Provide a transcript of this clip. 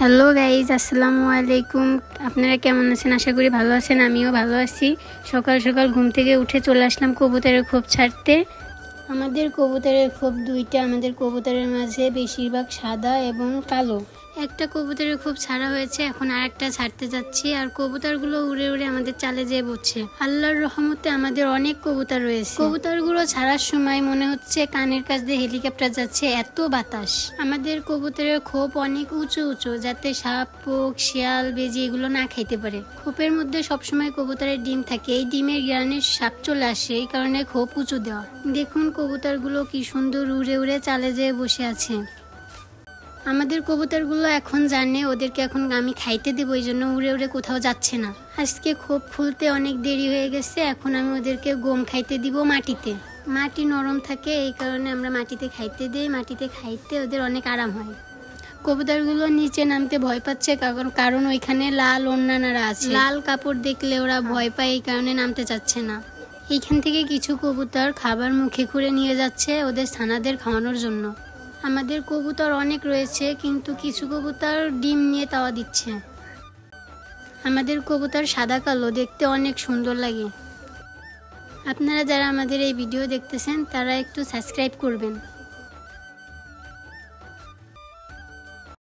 Hello guys, আসসালামু আলাইকুম। আপনারা কেমন আছেন? আশা করি ভালো আছেন। আমিও ভালো আছি। সকাল সকাল ঘুম থেকে উঠে চলে আসলাম কবুতরের খোপ ছাড়তে। আমাদের কবুতরের খোপ দুইটা। আমাদের কবুতরের মাঝে বেশিরভাগ সাদা এবং কালো। একটা কবুতরের খোপ ছাড়া হয়েছে, এখন আরেকটা ছাড়তে যাচ্ছি। আর কবুতরগুলো উড়ে উড়ে আমাদের চালে যেয়ে বসছে। আল্লাহর রহমতে আমাদের অনেক কবুতর রয়েছে। কবুতরগুলো ছাড়ার সময় মনে হচ্ছে কানের কাছ দিয়ে হেলিকপ্টার যাচ্ছে, এত বাতাস। আমাদের কবুতরের খোপ অনেক উঁচু উঁচু, যাতে সাপ, পোক, শিয়াল, বেজি এগুলো না খাইতে পারে। খোপের মধ্যে সবসময় কবুতরের ডিম থাকে। এই ডিমের গ্রানে সাপ চলে আসে, এই কারণে খোপ উঁচু দেওয়া। দেখুন কবুতরগুলো কি সুন্দর উড়ে উড়ে চালে যেয়ে বসে আছে। আমাদের কবুতরগুলো এখন জানে ওদেরকে এখন আমি খাইতে দেবো, এই জন্য উড়ে উড়ে কোথাও যাচ্ছে না। আজকে খোপ খুলতে অনেক দেরি হয়ে গেছে। এখন আমি ওদেরকে গম খাইতে দিব মাটিতে। মাটি নরম থাকে, এই কারণে আমরা মাটিতে খাইতে দিই। মাটিতে খাইতে ওদের অনেক আরাম হয়। কবুতরগুলো নিচে নামতে ভয় পাচ্ছে, কারণ ওইখানে লাল ওড়নারা আছে। লাল কাপড় দেখলে ওরা ভয় পায়, এই কারণে নামতে চাচ্ছে না। এইখান থেকে কিছু কবুতর খাবার মুখে করে নিয়ে যাচ্ছে ওদের ছানাদের খাওয়ানোর জন্য। আমাদের কবুতর অনেক রয়েছে, কিন্তু কিছু কবুতর ডিম নিয়ে তাওয়া দিচ্ছে। আমাদের কবুতর সাদা কালো, দেখতে অনেক সুন্দর লাগে। আপনারা যারা আমাদের এই ভিডিও দেখতেছেন তারা একটু সাবস্ক্রাইব করবেন।